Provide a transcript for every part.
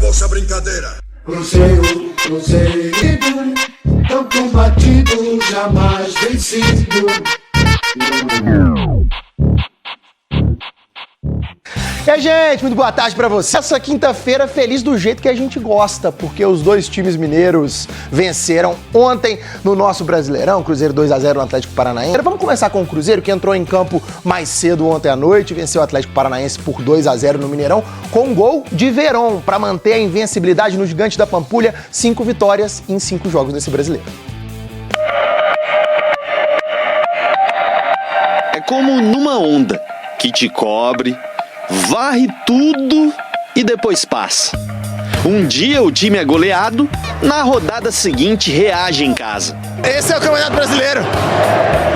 acabou essa brincadeira. Cruzeiro, Cruzeiro, tão combatido, jamais vencido. E aí, gente, muito boa tarde pra você. Essa quinta-feira feliz do jeito que a gente gosta, porque os dois times mineiros venceram ontem no nosso Brasileirão, Cruzeiro 2-0 no Atlético Paranaense. Vamos começar com o Cruzeiro, que entrou em campo mais cedo ontem à noite, venceu o Atlético Paranaense por 2-0 no Mineirão, com um gol de Veron, para manter a invencibilidade no Gigante da Pampulha, 5 vitórias em 5 jogos desse Brasileiro. É como numa onda que te cobre, varre tudo e depois passa. Um dia o time é goleado, na rodada seguinte reage em casa. Esse é o Campeonato Brasileiro.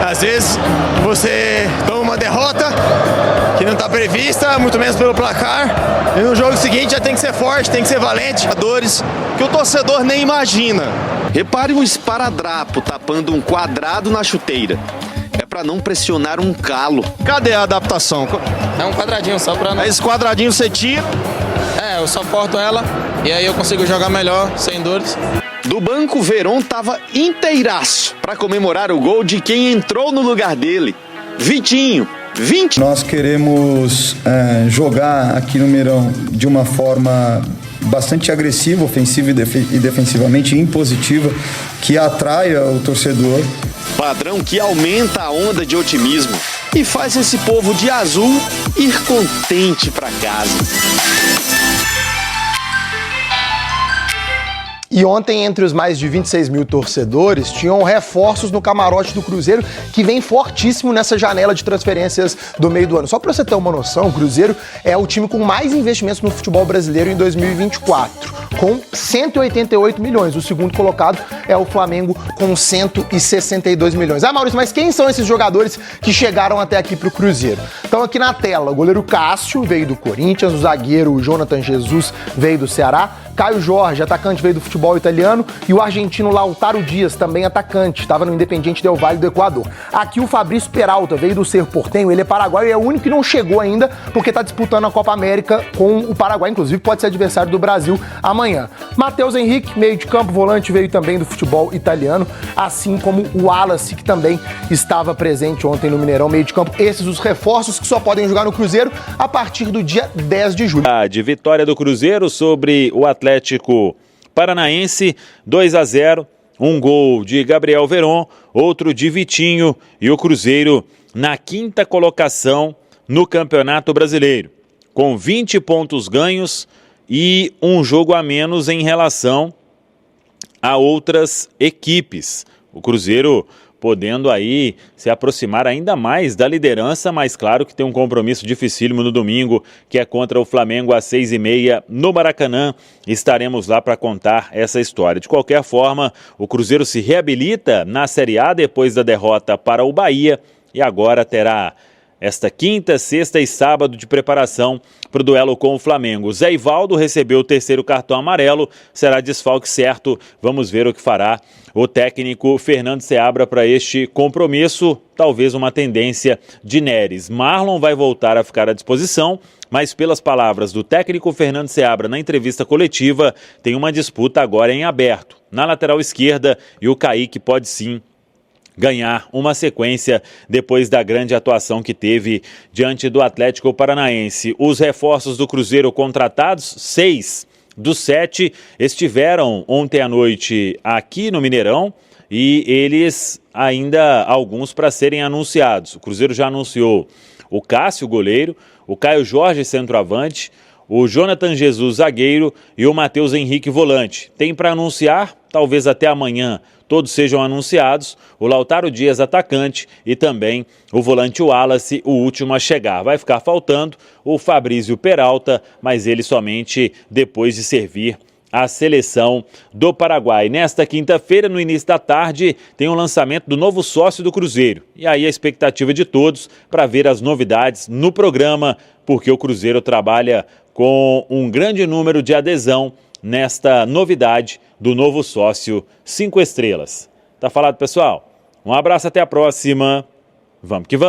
Às vezes você toma uma derrota que não está prevista, muito menos pelo placar, e no jogo seguinte já tem que ser forte, tem que ser valente. Dores que o torcedor nem imagina. Repare um esparadrapo tapando um quadrado na chuteira. É pra não pressionar um calo. Cadê a adaptação? É um quadradinho só pra não... Esse quadradinho você tira. Eu só corto ela e aí eu consigo jogar melhor, sem dores. Do banco, Veron tava inteiraço pra comemorar o gol de quem entrou no lugar dele. Vitinho, 20. Nós queremos jogar aqui no Mineirão de uma forma bastante agressiva, ofensiva e defensivamente, impositiva, que atraia o torcedor. Padrão que aumenta a onda de otimismo e faz esse povo de azul ir contente pra casa. E ontem, entre os mais de 26 mil torcedores, tinham reforços no camarote do Cruzeiro, que vem fortíssimo nessa janela de transferências do meio do ano. Só para você ter uma noção, o Cruzeiro é o time com mais investimentos no futebol brasileiro em 2024, com 188 milhões. O segundo colocado é o Flamengo, com 162 milhões. Ah, Maurício, mas quem são esses jogadores que chegaram até aqui pro Cruzeiro? Estão aqui na tela. O goleiro Cássio veio do Corinthians, o zagueiro Jonathan Jesus veio do Ceará, Caio Jorge, atacante, veio do futebol italiano, e o argentino Lautaro Dias, também atacante, estava no Independiente Del Valle do Equador. Aqui o Fabrício Peralta veio do Cerro Porteño, ele é paraguaio e é o único que não chegou ainda, porque está disputando a Copa América com o Paraguai, inclusive pode ser adversário do Brasil amanhã. Matheus Henrique, meio de campo, volante, veio também do futebol italiano, assim como o Wallace, que também estava presente ontem no Mineirão, meio de campo. Esses os reforços que só podem jogar no Cruzeiro a partir do dia 10 de julho. De vitória do Cruzeiro sobre o Atlético Paranaense, 2-0, um gol de Gabriel Veron, outro de Vitinho, e o Cruzeiro na quinta colocação no Campeonato Brasileiro, com 20 pontos ganhos e um jogo a menos em relação a outras equipes. O Cruzeiro podendo aí se aproximar ainda mais da liderança, mas claro que tem um compromisso dificílimo no domingo, que é contra o Flamengo às 6h30 no Maracanã. Estaremos lá para contar essa história. De qualquer forma, o Cruzeiro se reabilita na Série A depois da derrota para o Bahia e agora terá esta quinta, sexta e sábado de preparação para o duelo com o Flamengo. Zé Ivaldo recebeu o terceiro cartão amarelo, será desfalque certo. Vamos ver o que fará o técnico Fernando Seabra para este compromisso. Talvez uma tendência de Neres. Marlon vai voltar a ficar à disposição, mas pelas palavras do técnico Fernando Seabra na entrevista coletiva, tem uma disputa agora em aberto na lateral esquerda e o Kaique pode sim ganhar uma sequência depois da grande atuação que teve diante do Atlético Paranaense. Os reforços do Cruzeiro contratados, 6 dos 7 estiveram ontem à noite aqui no Mineirão e eles ainda alguns para serem anunciados. O Cruzeiro já anunciou o Cássio, goleiro, o Caio Jorge, centroavante, o Jonathan Jesus, zagueiro, e o Matheus Henrique, volante. Tem para anunciar, talvez até amanhã todos sejam anunciados, o Lautaro Dias, atacante, e também o volante Wallace, o último a chegar. Vai ficar faltando o Fabrício Peralta, mas ele somente depois de servir a seleção do Paraguai. Nesta quinta-feira, no início da tarde, tem o lançamento do novo sócio do Cruzeiro. E aí a expectativa de todos para ver as novidades no programa, porque o Cruzeiro trabalha com um grande número de adesão nesta novidade do novo sócio 5 estrelas. Tá falado, pessoal? Um abraço, até a próxima. Vamos que vamos!